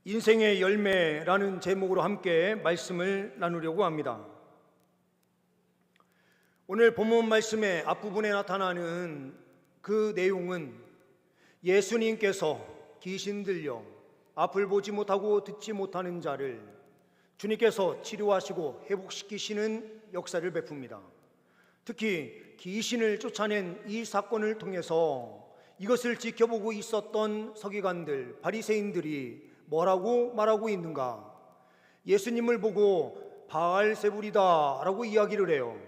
인생의 열매라는 제목으로 함께 말씀을 나누려고 합니다. 오늘 본문 말씀의 앞부분에 나타나는 그 내용은 예수님께서 귀신 들려 앞을 보지 못하고 듣지 못하는 자를 주님께서 치료하시고 회복시키시는 역사를 베풉니다. 특히 귀신을 쫓아낸 이 사건을 통해서 이것을 지켜보고 있었던 서기관들, 바리새인들이 뭐라고 말하고 있는가? 예수님을 보고 바알세불이다 라고 이야기를 해요.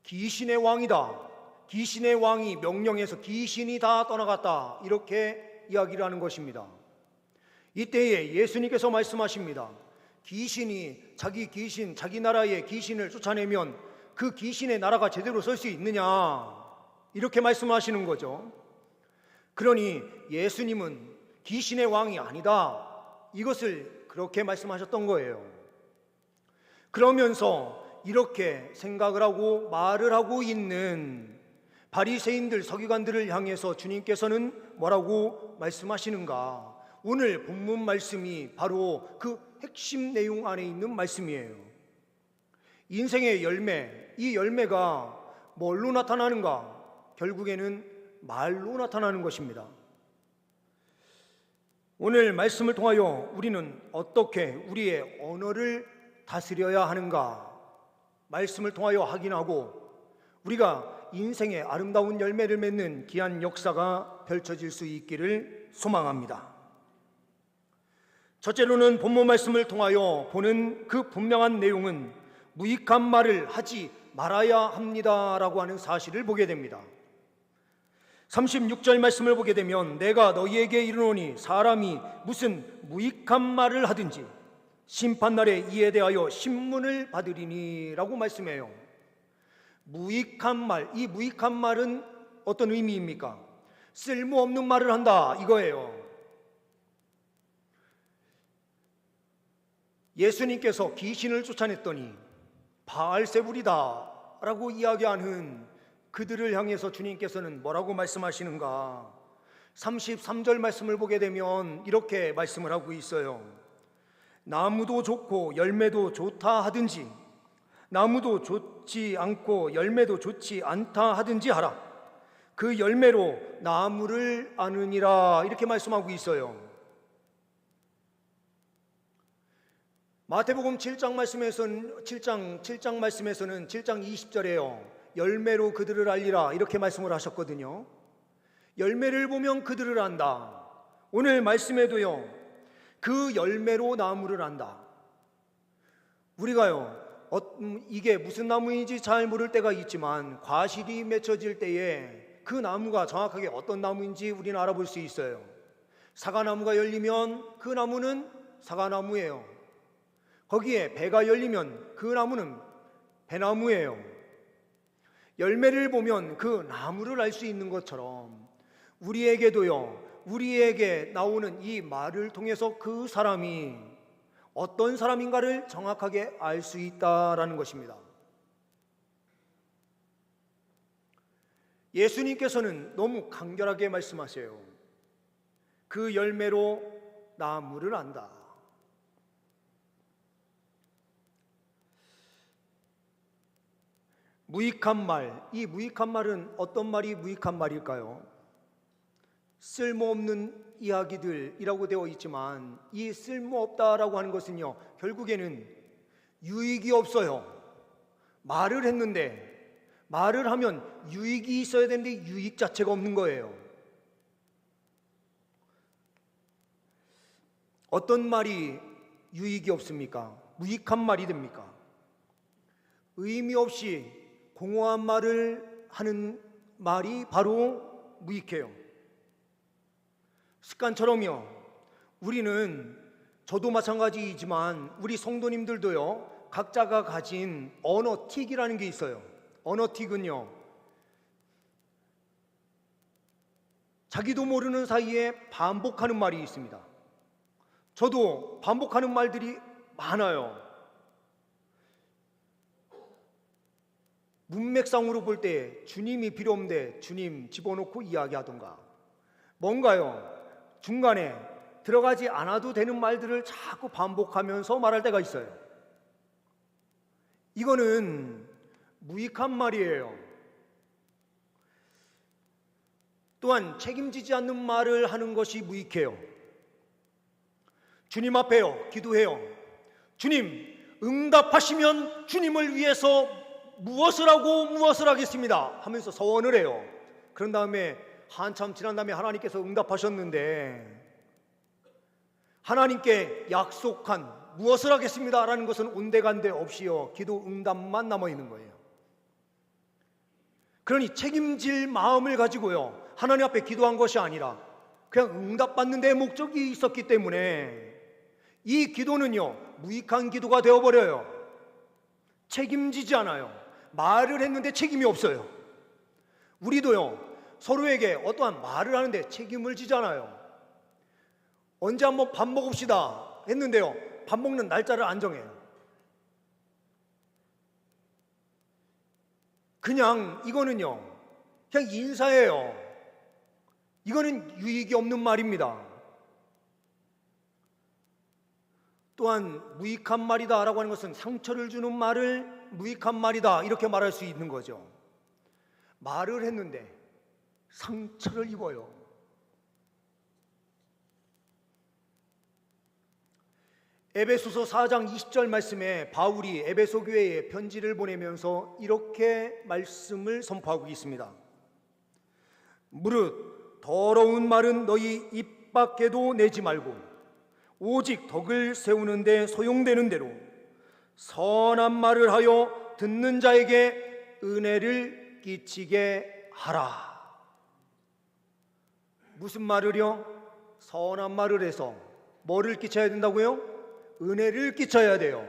귀신의 왕이다, 귀신의 왕이 명령해서 귀신이 다 떠나갔다, 이렇게 이야기를 하는 것입니다. 이때에 예수님께서 말씀하십니다. 귀신이 자기 나라의 귀신을 쫓아내면 그 귀신의 나라가 제대로 설 수 있느냐, 이렇게 말씀하시는 거죠. 그러니 예수님은 귀신의 왕이 아니다, 이것을 그렇게 말씀하셨던 거예요. 그러면서 이렇게 생각을 하고 말을 하고 있는 바리새인들, 서기관들을 향해서 주님께서는 뭐라고 말씀하시는가? 오늘 본문 말씀이 바로 그 핵심 내용 안에 있는 말씀이에요. 인생의 열매, 이 열매가 뭘로 나타나는가? 결국에는 말로 나타나는 것입니다. 오늘 말씀을 통하여 우리는 어떻게 우리의 언어를 다스려야 하는가? 말씀을 통하여 확인하고 우리가 인생의 아름다운 열매를 맺는 귀한 역사가 펼쳐질 수 있기를 소망합니다. 첫째로는 본문 말씀을 통하여 보는 그 분명한 내용은 무익한 말을 하지 말아야 합니다라고 하는 사실을 보게 됩니다. 36절 말씀을 보게 되면 내가 너희에게 이르노니 사람이 무슨 무익한 말을 하든지 심판날에 이에 대하여 신문을 받으리니 라고 말씀해요. 무익한 말, 이 무익한 말은 어떤 의미입니까? 쓸모없는 말을 한다, 이거예요. 예수님께서 귀신을 쫓아냈더니 바알세불이다 라고 이야기하는 그들을 향해서 주님께서는 뭐라고 말씀하시는가? 33절 말씀을 보게 되면 이렇게 말씀을 하고 있어요. 나무도 좋고 열매도 좋다 하든지 나무도 좋지 않고 열매도 좋지 않다 하든지 하라. 그 열매로 나무를 아느니라, 이렇게 말씀하고 있어요. 마태복음 7장 말씀에서는 7장 20절에요. 열매로 그들을 알리라, 이렇게 말씀을 하셨거든요. 열매를 보면 그들을 안다. 오늘 말씀에도요, 그 열매로 나무를 안다. 우리가요, 이게 무슨 나무인지 잘 모를 때가 있지만 과실이 맺혀질 때에 그 나무가 정확하게 어떤 나무인지 우리는 알아볼 수 있어요. 사과나무가 열리면 그 나무는 사과나무예요. 거기에 배가 열리면 그 나무는 배나무예요. 열매를 보면 그 나무를 알 수 있는 것처럼 우리에게도요, 우리에게 나오는 이 말을 통해서 그 사람이 어떤 사람인가를 정확하게 알 수 있다라는 것입니다. 예수님께서는 너무 간결하게 말씀하세요. 그 열매로 나무를 안다. 무익한 말, 이 무익한 말은 어떤 말이 무익한 말일까요? 쓸모없는 이야기들이라고 되어 있지만 이 쓸모없다라고 하는 것은요, 결국에는 유익이 없어요. 말을 했는데, 말을 하면 유익이 있어야 되는데 유익 자체가 없는 거예요. 어떤 말이 유익이 없습니까? 무익한 말이 됩니까? 의미 없이 공허한 말을 하는 말이 바로 무익해요. 습관처럼요, 우리는, 저도 마찬가지이지만 우리 성도님들도요, 각자가 가진 언어틱이라는 게 있어요. 언어틱은요, 자기도 모르는 사이에 반복하는 말이 있습니다. 저도 반복하는 말들이 많아요. 문맥상으로 볼 때 주님이 필요 없는데 주님 집어넣고 이야기하던가, 뭔가요? 중간에 들어가지 않아도 되는 말들을 자꾸 반복하면서 말할 때가 있어요. 이거는 무익한 말이에요. 또한 책임지지 않는 말을 하는 것이 무익해요. 주님 앞에요, 기도해요. 주님, 응답하시면 주님을 위해서 무엇을 하고 무엇을 하겠습니다 하면서 서원을 해요. 그런 다음에 한참 지난 다음에 하나님께서 응답하셨는데, 하나님께 약속한 무엇을 하겠습니다 라는 것은 온데간데 없이요, 기도 응답만 남아있는 거예요. 그러니 책임질 마음을 가지고요, 하나님 앞에 기도한 것이 아니라 그냥 응답받는 데 목적이 있었기 때문에 이 기도는요, 무익한 기도가 되어버려요. 책임지지 않아요. 말을 했는데 책임이 없어요. 우리도요, 서로에게 어떠한 말을 하는데 책임을 지잖아요. 언제 한번 밥 먹읍시다 했는데요, 밥 먹는 날짜를 안 정해요. 그냥 이거는요, 그냥 인사예요. 이거는 유익이 없는 말입니다. 또한 무익한 말이다 라고 하는 것은 상처를 주는 말을 무익한 말이다 이렇게 말할 수 있는 거죠. 말을 했는데 상처를 입어요. 에베소서 4장 20절 말씀에 바울이 에베소 교회에 편지를 보내면서 이렇게 말씀을 선포하고 있습니다. 무릇 더러운 말은 너희 입 밖에도 내지 말고 오직 덕을 세우는 데 소용되는 대로 선한 말을 하여 듣는 자에게 은혜를 끼치게 하라. 무슨 말을요? 선한 말을 해서 뭐를 끼쳐야 된다고요? 은혜를 끼쳐야 돼요.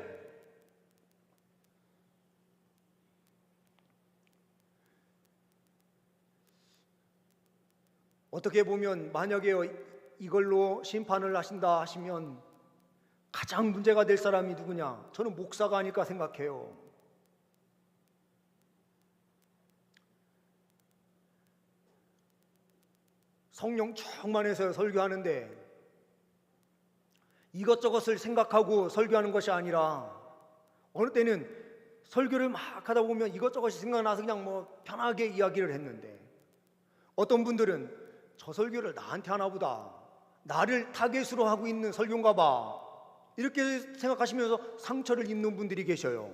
어떻게 보면 만약에 이걸로 심판을 하신다 하시면 가장 문제가 될 사람이 누구냐? 저는 목사가 아닐까 생각해요. 성령 충만해서 설교하는데 이것저것을 생각하고 설교하는 것이 아니라 어느 때는 설교를 막 하다 보면 이것저것이 생각나서 그냥 뭐 편하게 이야기를 했는데, 어떤 분들은 저 설교를 나한테 하나 보다, 나를 타겟으로 하고 있는 설교인가 봐 이렇게 생각하시면서 상처를 입는 분들이 계셔요.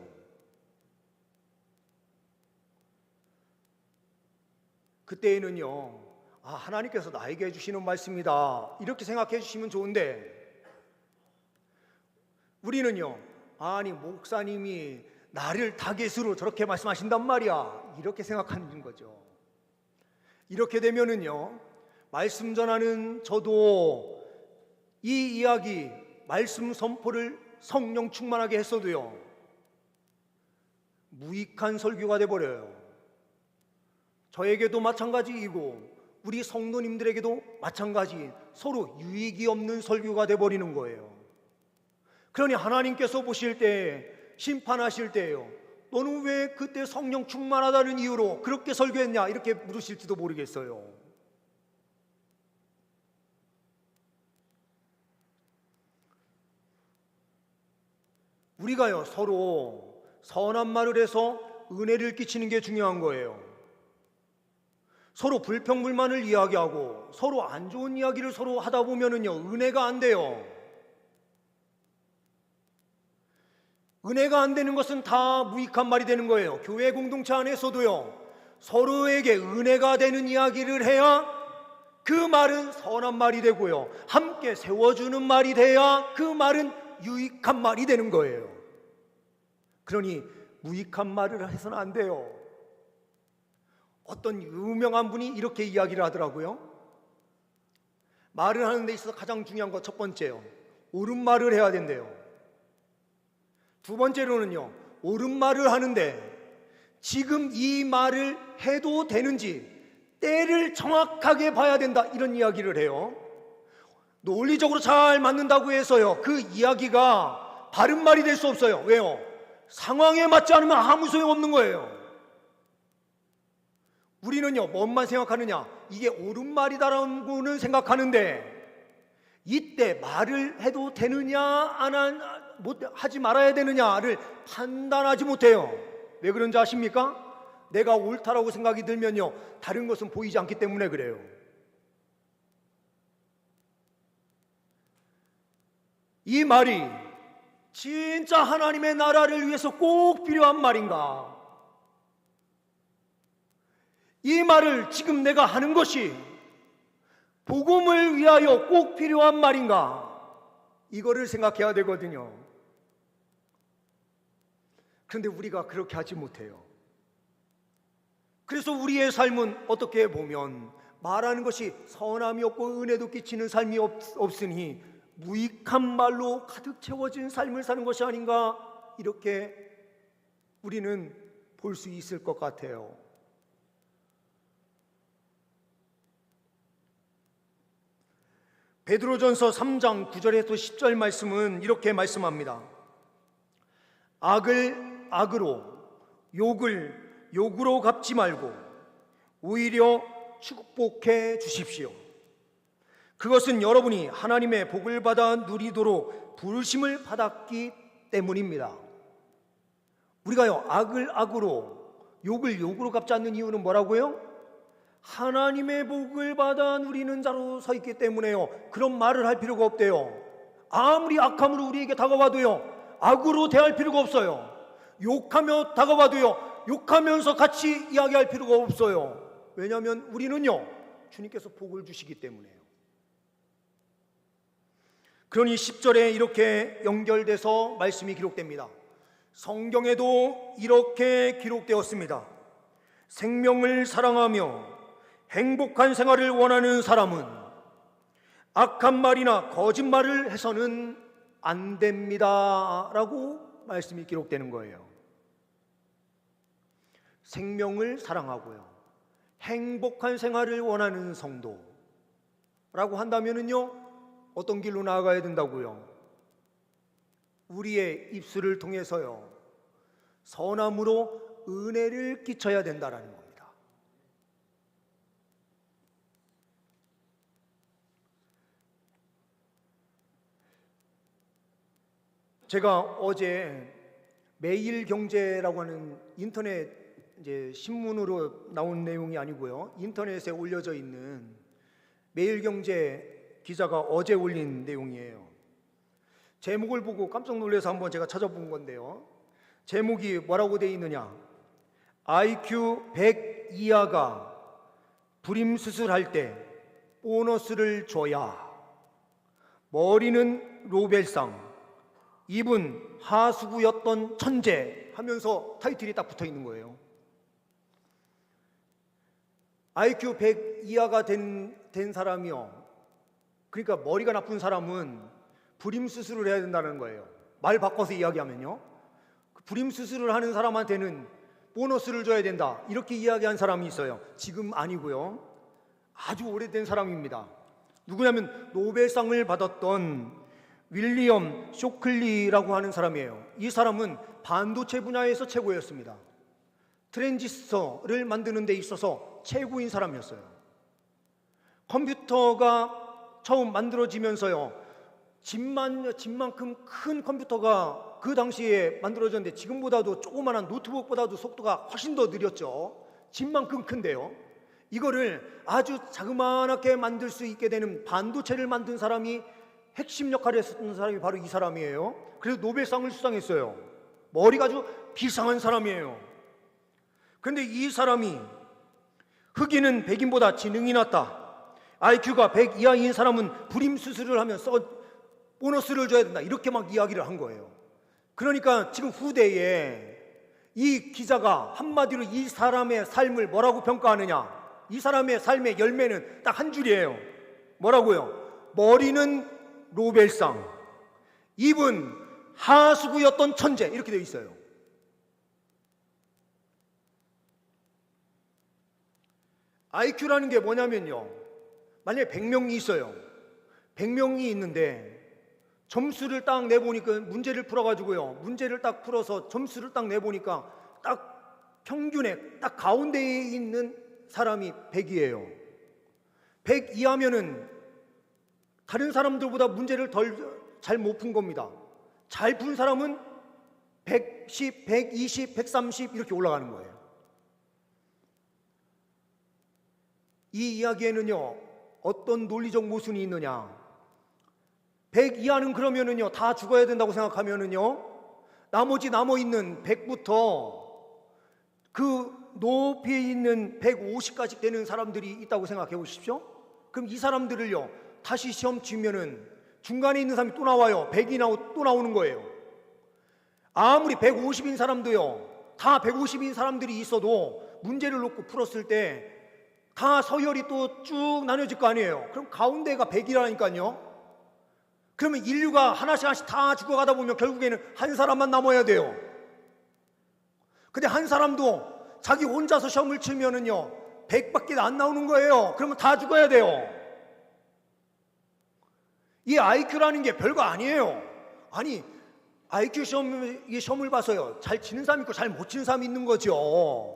그때에는요, 하나님께서 나에게 해주시는 말씀이다 이렇게 생각해 주시면 좋은데, 우리는요, 아니 목사님이 나를 타겟으로 저렇게 말씀하신단 말이야 이렇게 생각하는 거죠. 이렇게 되면은요, 말씀 전하는 저도 이 이야기 말씀 선포를 성령 충만하게 했어도요, 무익한 설교가 돼버려요. 저에게도 마찬가지이고 우리 성도님들에게도 마찬가지, 서로 유익이 없는 설교가 돼버리는 거예요. 그러니 하나님께서 보실 때, 심판하실 때예요, 너는 왜 그때 성령 충만하다는 이유로 그렇게 설교했냐 이렇게 물으실지도 모르겠어요. 우리가요, 서로 선한 말을 해서 은혜를 끼치는 게 중요한 거예요. 서로 불평불만을 이야기하고 서로 안 좋은 이야기를 서로 하다 보면은요, 은혜가 안 돼요. 은혜가 안 되는 것은 다 무익한 말이 되는 거예요. 교회 공동체 안에서도요, 서로에게 은혜가 되는 이야기를 해야 그 말은 선한 말이 되고요, 함께 세워주는 말이 돼야 그 말은 유익한 말이 되는 거예요. 그러니 무익한 말을 해서는 안 돼요. 어떤 유명한 분이 이렇게 이야기를 하더라고요. 말을 하는 데 있어서 가장 중요한 거 첫 번째요, 옳은 말을 해야 된대요. 두 번째로는요, 옳은 말을 하는데 지금 이 말을 해도 되는지 때를 정확하게 봐야 된다 이런 이야기를 해요. 논리적으로 잘 맞는다고 해서요, 그 이야기가 바른 말이 될 수 없어요. 왜요? 상황에 맞지 않으면 아무 소용 없는 거예요. 우리는요, 뭔만 생각하느냐? 이게 옳은 말이다라고는 생각하는데, 이때 말을 해도 되느냐, 하지 말아야 되느냐를 판단하지 못해요. 왜 그런지 아십니까? 내가 옳다라고 생각이 들면요, 다른 것은 보이지 않기 때문에 그래요. 이 말이 진짜 하나님의 나라를 위해서 꼭 필요한 말인가? 이 말을 지금 내가 하는 것이 복음을 위하여 꼭 필요한 말인가? 이거를 생각해야 되거든요. 그런데 우리가 그렇게 하지 못해요. 그래서 우리의 삶은 어떻게 보면 말하는 것이 선함이 없고 은혜도 끼치는 삶이 없으니 무익한 말로 가득 채워진 삶을 사는 것이 아닌가, 이렇게 우리는 볼 수 있을 것 같아요. 베드로전서 3장 9절에서 10절 말씀은 이렇게 말씀합니다. 악을 악으로, 욕을 욕으로 갚지 말고 오히려 축복해 주십시오. 그것은 여러분이 하나님의 복을 받아 누리도록 부르심을 받았기 때문입니다. 우리가요, 악을 악으로, 욕을 욕으로 갚지 않는 이유는 뭐라고요? 하나님의 복을 받아 누리는 자로 서 있기 때문에요. 그런 말을 할 필요가 없대요. 아무리 악함으로 우리에게 다가와도요, 악으로 대할 필요가 없어요. 욕하며 다가와도요, 욕하면서 같이 이야기할 필요가 없어요. 왜냐하면 우리는요, 주님께서 복을 주시기 때문에요. 그러니 10절에 이렇게 연결돼서 말씀이 기록됩니다. 성경에도 이렇게 기록되었습니다. 생명을 사랑하며 행복한 생활을 원하는 사람은 악한 말이나 거짓말을 해서는 안 됩니다 라고 말씀이 기록되는 거예요. 생명을 사랑하고요, 행복한 생활을 원하는 성도라고 한다면은요, 어떤 길로 나아가야 된다고요? 우리의 입술을 통해서요, 선함으로 은혜를 끼쳐야 된다라는 겁니다. 제가 어제 매일경제라고 하는 인터넷 신문으로 나온 내용이 아니고요, 인터넷에 올려져 있는 매일경제 기자가 어제 올린 내용이에요. 제목을 보고 깜짝 놀라서 한번 제가 찾아본 건데요, 제목이 뭐라고 되어 있느냐? IQ 100 이하가 불임 수술할 때 보너스를 줘야, 머리는 로벨상, 입은 하수구였던 천재 하면서 타이틀이 딱 붙어 있는 거예요. IQ 100 이하가 된 사람이요, 그러니까 머리가 나쁜 사람은 불임 수술을 해야 된다는 거예요. 말 바꿔서 이야기하면요, 불임 수술을 하는 사람한테는 보너스를 줘야 된다, 이렇게 이야기한 사람이 있어요. 지금 아니고요, 아주 오래된 사람입니다. 누구냐면 노벨상을 받았던 윌리엄 쇼클리라고 하는 사람이에요. 이 사람은 반도체 분야에서 최고였습니다. 트랜지스터를 만드는 데 있어서 최고인 사람이었어요. 컴퓨터가 처음 만들어지면서요, 집만큼 큰 컴퓨터가 그 당시에 만들어졌는데 지금보다도 조그만한 노트북보다도 속도가 훨씬 더 느렸죠. 집만큼 큰데요, 이거를 아주 자그마하게 만들 수 있게 되는 반도체를 만든 사람이, 핵심 역할을 했었던 사람이 바로 이 사람이에요. 그래서 노벨상을 수상했어요. 머리가 아주 비상한 사람이에요. 그런데 이 사람이 흑인은 백인보다 지능이 낮다, IQ가 100 이하인 사람은 불임 수술을 하면서 보너스를 줘야 된다, 이렇게 막 이야기를 한 거예요. 그러니까 지금 후대에 이 기자가 한마디로 이 사람의 삶을 뭐라고 평가하느냐, 이 사람의 삶의 열매는 딱 한 줄이에요. 뭐라고요? 머리는 노벨상, 입은 하수구였던 천재, 이렇게 되어 있어요. IQ라는 게 뭐냐면요, 만약에 100명이 있어요. 100명이 있는데 점수를 딱 내보니까, 문제를 풀어가지고요, 문제를 딱 풀어서 점수를 딱 내보니까 딱 평균에 딱 가운데에 있는 사람이 100이에요. 100 이하면은 다른 사람들보다 문제를 덜 잘 못 푼 겁니다. 잘 푼 사람은 110, 120, 130 이렇게 올라가는 거예요. 이 이야기에는요, 어떤 논리적 모순이 있느냐? 100 이하는 그러면은요, 다 죽어야 된다고 생각하면은요, 나머지 남아있는 100부터 그 높이에 있는 150까지 되는 사람들이 있다고 생각해 보십시오. 그럼 이 사람들을요, 다시 시험 치면은 중간에 있는 사람이 또 나와요. 100이 또 나오는 거예요. 아무리 150인 사람도요, 다 150인 사람들이 있어도 문제를 놓고 풀었을 때 다 서열이 또 쭉 나눠질 거 아니에요. 그럼 가운데가 100이라니까요. 그러면 인류가 하나씩 다 죽어가다 보면 결국에는 한 사람만 남아야 돼요. 근데 한 사람도 자기 혼자서 시험을 치면은요, 100밖에 안 나오는 거예요. 그러면 다 죽어야 돼요. 이 IQ라는 게 별거 아니에요. 아니, IQ 시험을 봐서요, 잘 치는 사람이 있고 잘 못 치는 사람이 있는 거죠.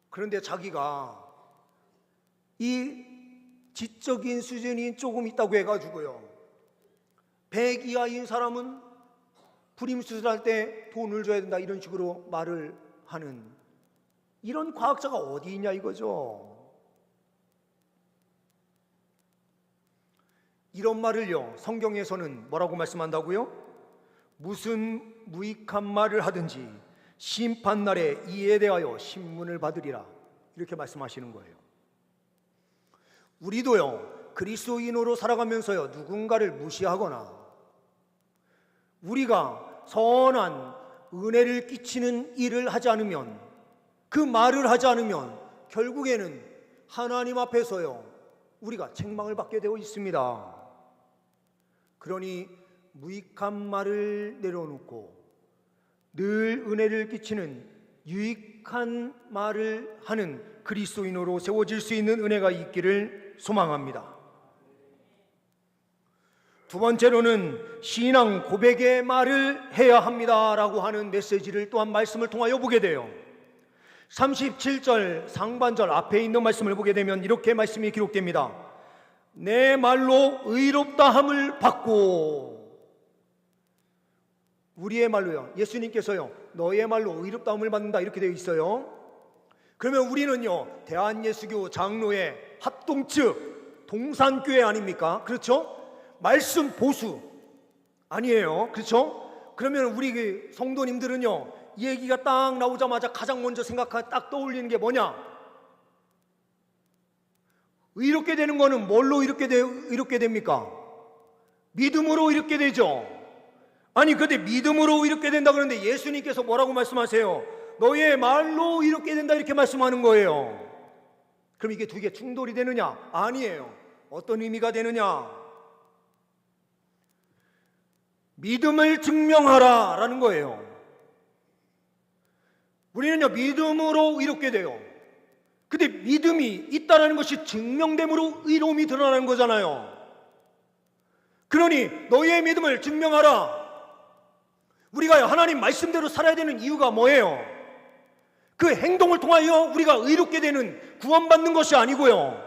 그런데 자기가 이 지적인 수준이 조금 있다고 해가지고요, 100 이하인 사람은 불임수술할 때 돈을 줘야 된다 이런 식으로 말을 하는 이런 과학자가 어디 있냐 이거죠. 이런 말을요, 성경에서는 뭐라고 말씀한다고요? 무슨 무익한 말을 하든지 심판날에 이에 대하여 신문을 받으리라, 이렇게 말씀하시는 거예요. 우리도요, 그리스도인으로 살아가면서요, 누군가를 무시하거나 우리가 선한 은혜를 끼치는 일을 하지 않으면, 그 말을 하지 않으면 결국에는 하나님 앞에서요, 우리가 책망을 받게 되어 있습니다. 그러니 무익한 말을 내려놓고 늘 은혜를 끼치는 유익한 말을 하는 그리스도인으로 세워질 수 있는 은혜가 있기를 소망합니다. 두 번째로는 신앙 고백의 말을 해야 합니다라고 하는 메시지를 또한 말씀을 통하여 보게 돼요. 37절 상반절 앞에 있는 말씀을 보게 되면 이렇게 말씀이 기록됩니다. 내 말로 의롭다함을 받고, 우리의 말로요, 예수님께서요, 너의 말로 의롭다함을 받는다 이렇게 되어 있어요. 그러면 우리는요, 대한예수교 장로회 합동측 동산교회 아닙니까? 그렇죠? 말씀 보수 아니에요. 그렇죠? 그러면 우리 그 성도님들은요, 이 얘기가 딱 나오자마자 가장 먼저 딱 떠올리는 게 뭐냐? 의롭게 되는 거는 뭘로 의롭게 됩니까? 믿음으로 의롭게 되죠. 아니, 근데 믿음으로 의롭게 된다 그러는데 예수님께서 뭐라고 말씀하세요? 너의 말로 의롭게 된다 이렇게 말씀하는 거예요. 그럼 이게 두 개 충돌이 되느냐? 아니에요. 어떤 의미가 되느냐? 믿음을 증명하라 라는 거예요. 우리는요, 믿음으로 의롭게 돼요. 근데 믿음이 있다라는 것이 증명됨으로 의로움이 드러나는 거잖아요. 그러니 너희의 믿음을 증명하라. 우리가 하나님 말씀대로 살아야 되는 이유가 뭐예요? 그 행동을 통하여 우리가 의롭게 되는, 구원받는 것이 아니고요,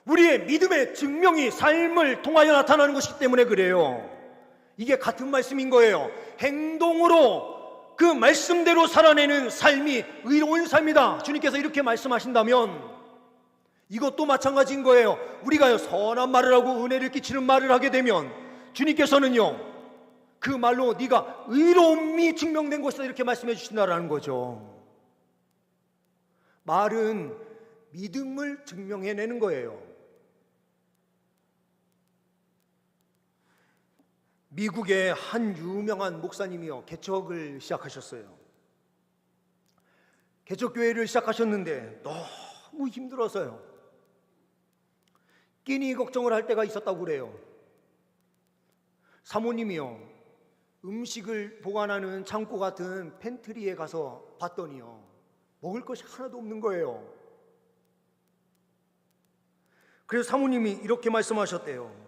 우리의 믿음의 증명이 삶을 통하여 나타나는 것이기 때문에 그래요. 이게 같은 말씀인 거예요. 행동으로 그 말씀대로 살아내는 삶이 의로운 삶이다, 주님께서 이렇게 말씀하신다면 이것도 마찬가지인 거예요. 우리가 선한 말을 하고 은혜를 끼치는 말을 하게 되면 주님께서는요, 그 말로 네가 의로움이 증명된 것이다 이렇게 말씀해 주신다라는 거죠. 말은 믿음을 증명해내는 거예요. 미국의 한 유명한 목사님이요, 개척을 시작하셨어요. 개척교회를 시작하셨는데 너무 힘들어서요, 끼니 걱정을 할 때가 있었다고 그래요. 사모님이요, 음식을 보관하는 창고 같은 팬트리에 가서 봤더니요, 먹을 것이 하나도 없는 거예요. 그래서 사모님이 이렇게 말씀하셨대요.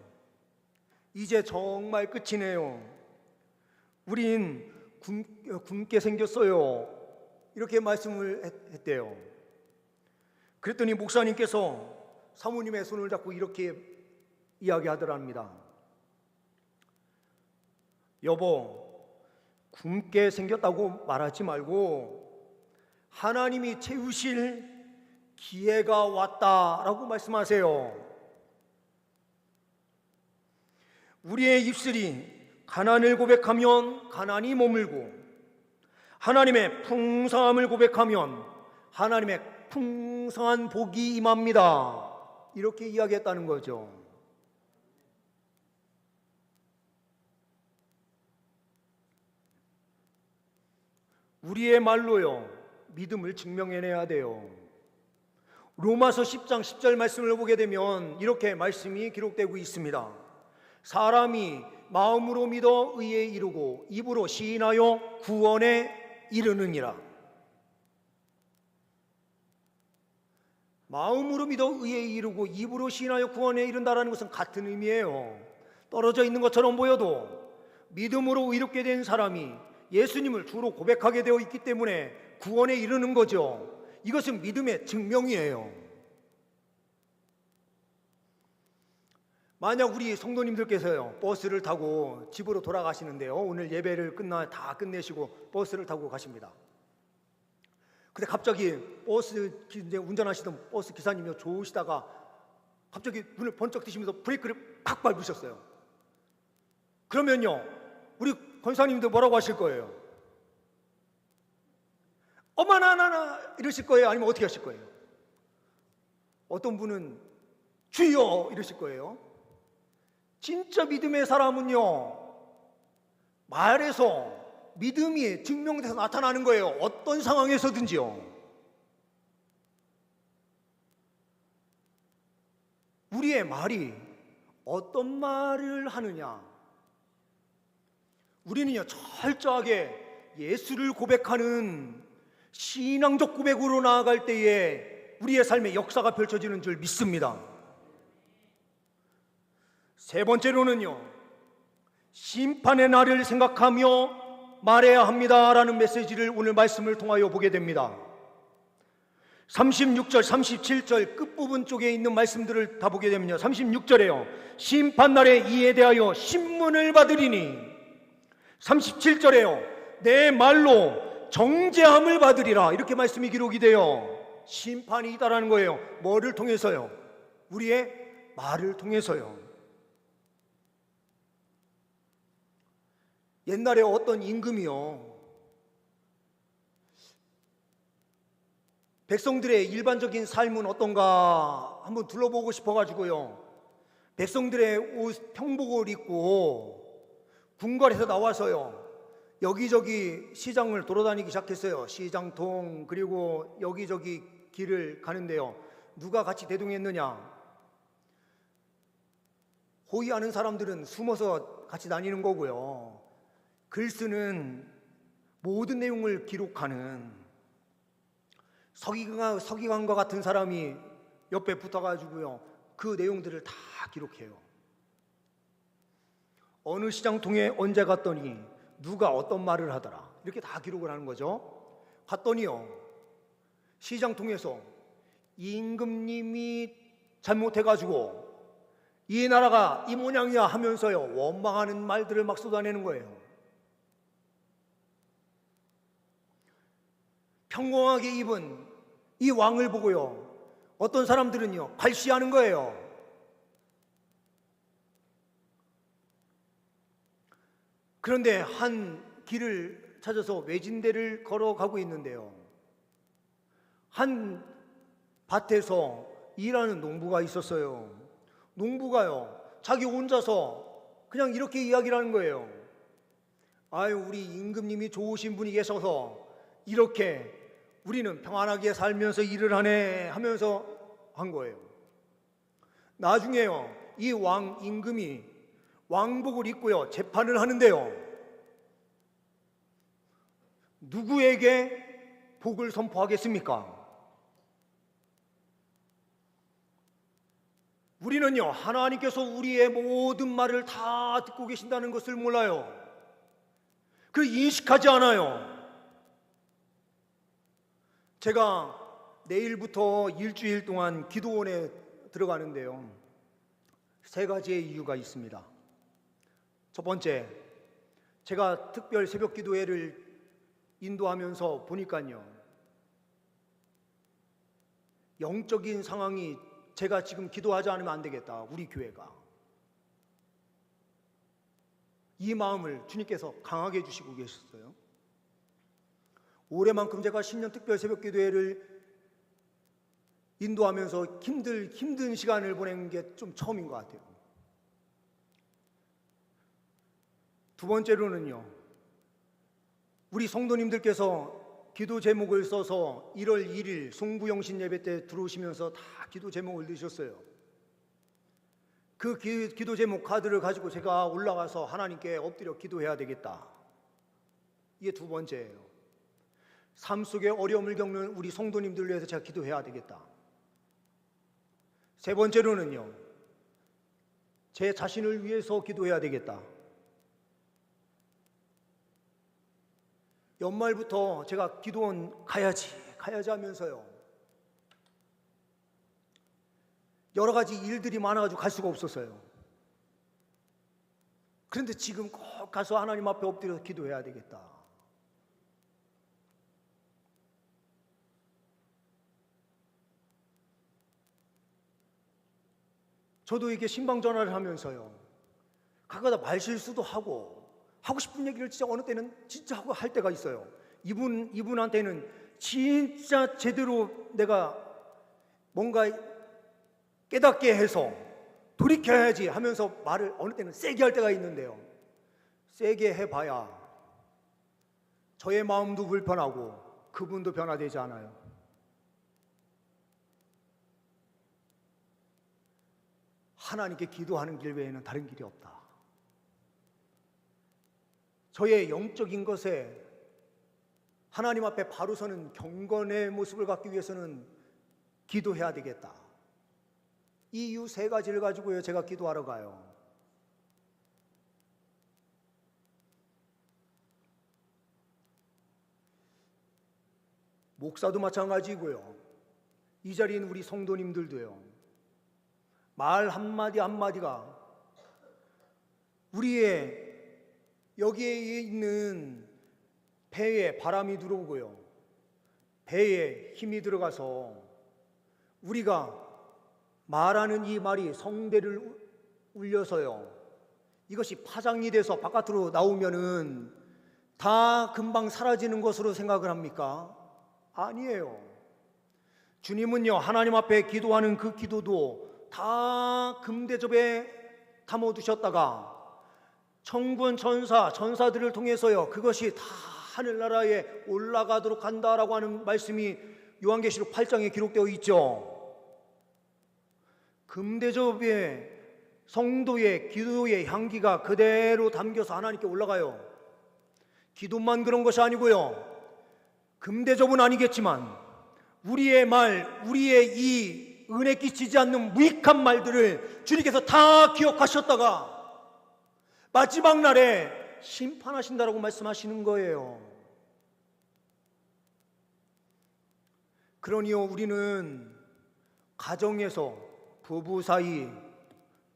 이제 정말 끝이네요. 우린 굶게 생겼어요. 이렇게 말씀을 했대요. 그랬더니 목사님께서 사모님의 손을 잡고 이렇게 이야기하더랍니다. 여보, 굶게 생겼다고 말하지 말고 하나님이 채우실 기회가 왔다라고 말씀하세요. 우리의 입술이 가난을 고백하면 가난이 머물고 하나님의 풍성함을 고백하면 하나님의 풍성한 복이 임합니다. 이렇게 이야기했다는 거죠. 우리의 말로요, 믿음을 증명해내야 돼요. 로마서 10장 10절 말씀을 보게 되면 이렇게 말씀이 기록되고 있습니다. 사람이 마음으로 믿어 의에 이르고 입으로 시인하여 구원에 이르느니라. 마음으로 믿어 의에 이르고 입으로 시인하여 구원에 이른다라는 것은 같은 의미예요. 떨어져 있는 것처럼 보여도 믿음으로 의롭게 된 사람이 예수님을 주로 고백하게 되어 있기 때문에 구원에 이르는 거죠. 이것은 믿음의 증명이에요. 만약 우리 성도님들께서요, 버스를 타고 집으로 돌아가시는데요, 오늘 예배를 다 끝내시고 버스를 타고 가십니다. 근데 갑자기 이제 운전하시던 버스 기사님이 좋으시다가 갑자기 눈을 번쩍 뜨시면서 브레이크를 팍 밟으셨어요. 그러면요, 우리 권사님들 뭐라고 하실 거예요? 어머나 이러실 거예요? 아니면 어떻게 하실 거예요? 어떤 분은 주여 이러실 거예요. 진짜 믿음의 사람은요, 말에서 믿음이 증명돼서 나타나는 거예요. 어떤 상황에서든지요. 우리의 말이 어떤 말을 하느냐, 우리는요 철저하게 예수를 고백하는 신앙적 고백으로 나아갈 때에 우리의 삶의 역사가 펼쳐지는 줄 믿습니다. 세 번째로는요, 심판의 날을 생각하며 말해야 합니다라는 메시지를 오늘 말씀을 통하여 보게 됩니다. 36절, 37절 끝부분 쪽에 있는 말씀들을 다 보게 되면요, 36절에요, 심판날에 이에 대하여 신문을 받으리니, 37절에요, 내 말로 정죄함을 받으리라, 이렇게 말씀이 기록이 돼요. 심판이 있다라는 거예요. 뭐를 통해서요? 우리의 말을 통해서요. 옛날에 어떤 임금이요, 백성들의 일반적인 삶은 어떤가 한번 둘러보고 싶어가지고요, 백성들의 옷, 평복을 입고 궁궐에서 나와서요, 여기저기 시장을 돌아다니기 시작했어요. 시장통, 그리고 여기저기 길을 가는데요, 누가 같이 대동했느냐? 호위하는 사람들은 숨어서 같이 다니는 거고요, 글 쓰는 모든 내용을 기록하는 서기관과 같은 사람이 옆에 붙어가지고요, 그 내용들을 다 기록해요. 어느 시장통에 언제 갔더니 누가 어떤 말을 하더라, 이렇게 다 기록을 하는 거죠. 갔더니요, 시장통에서 임금님이 잘못해가지고 이 나라가 이 모양이야 하면서요, 원망하는 말들을 막 쏟아내는 거예요. 평범하게 입은 이 왕을 보고요, 어떤 사람들은요 발시하는 거예요. 그런데 한 길을 찾아서 외진데를 걸어가고 있는데요, 한 밭에서 일하는 농부가 있었어요. 농부가요, 자기 혼자서 그냥 이렇게 이야기를 하는 거예요. 아유, 우리 임금님이 좋으신 분이 계셔서 이렇게 우리는 평안하게 살면서 일을 하네 하면서 한 거예요. 나중에요, 이 왕 임금이 왕복을 입고요 재판을 하는데요, 누구에게 복을 선포하겠습니까? 우리는요, 하나님께서 우리의 모든 말을 다 듣고 계신다는 것을 몰라요. 그 인식하지 않아요. 제가 내일부터 일주일 동안 기도원에 들어가는데요, 3가지의 이유가 있습니다. 첫 번째, 제가 특별 새벽 기도회를 인도하면서 보니까요, 영적인 상황이 제가 지금 기도하지 않으면 안 되겠다, 우리 교회가. 이 마음을 주님께서 강하게 해주시고 계셨어요. 올해만큼 제가 신년 특별 새벽 기도회를 인도하면서 힘든 시간을 보낸 게 좀 처음인 것 같아요. 두 번째로는요, 우리 성도님들께서 기도 제목을 써서 1월 1일 송구영신 예배 때 들어오시면서 다 기도 제목을 넣으셨어요. 그 기도 제목 카드를 가지고 제가 올라가서 하나님께 엎드려 기도해야 되겠다. 이게 두 번째예요. 삶 속에 어려움을 겪는 우리 성도님들 위해서 제가 기도해야 되겠다. 세 번째로는요, 제 자신을 위해서 기도해야 되겠다. 연말부터 제가 기도원 가야지 하면서요, 여러 가지 일들이 많아가지고 갈 수가 없었어요. 그런데 지금 꼭 가서 하나님 앞에 엎드려서 기도해야 되겠다. 저도 이게 신방 전화를 하면서요, 가끔가다 말실수도 하고 싶은 얘기를 진짜 어느 때는 진짜 하고 할 때가 있어요. 이분한테는 진짜 제대로 내가 뭔가 깨닫게 해서 돌이켜야지 하면서 말을 어느 때는 세게 할 때가 있는데요, 세게 해봐야 저의 마음도 불편하고 그분도 변화되지 않아요. 하나님께 기도하는 길 외에는 다른 길이 없다. 저의 영적인 것에 하나님 앞에 바로 서는 경건의 모습을 갖기 위해서는 기도해야 되겠다. 이 이유 3가지를 가지고요, 제가 기도하러 가요. 목사도 마찬가지고요, 이 자리에 있는 우리 성도님들도요, 말 한마디 한마디가 우리의 여기에 있는 배에 바람이 들어오고요, 배에 힘이 들어가서 우리가 말하는 이 말이 성대를 울려서요, 이것이 파장이 돼서 바깥으로 나오면은 다 금방 사라지는 것으로 생각을 합니까? 아니에요. 주님은요, 하나님 앞에 기도하는 그 기도도 다 금대접에 담아두셨다가 천군 전사들을 통해서요, 그것이 다 하늘나라에 올라가도록 한다라고 하는 말씀이 요한계시록 8장에 기록되어 있죠. 금대접의 성도의 기도의 향기가 그대로 담겨서 하나님께 올라가요. 기도만 그런 것이 아니고요, 금대접은 아니겠지만 우리의 말, 우리의 이 은혜 끼치지 않는 무익한 말들을 주님께서 다 기억하셨다가 마지막 날에 심판하신다라고 말씀하시는 거예요. 그러니요, 우리는 가정에서 부부 사이,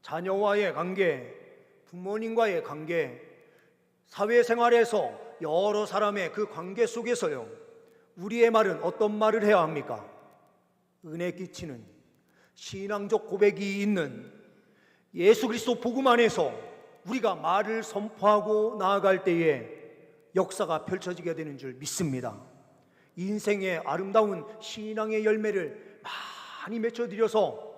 자녀와의 관계, 부모님과의 관계, 사회생활에서 여러 사람의 그 관계 속에서요, 우리의 말은 어떤 말을 해야 합니까? 은혜 끼치는 신앙적 고백이 있는 예수 그리스도 복음 안에서 우리가 말을 선포하고 나아갈 때에 역사가 펼쳐지게 되는 줄 믿습니다. 인생의 아름다운 신앙의 열매를 많이 맺혀드려서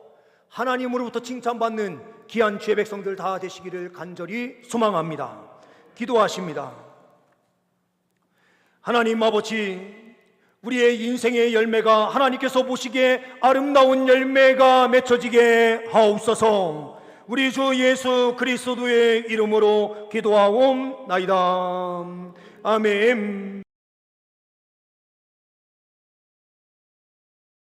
하나님으로부터 칭찬받는 귀한 주의 백성들 다 되시기를 간절히 소망합니다. 기도하십니다. 하나님 아버지, 우리의 인생의 열매가 하나님께서 보시기에 아름다운 열매가 맺혀지게 하옵소서. 우리 주 예수 그리스도의 이름으로 기도하옵나이다. 아멘.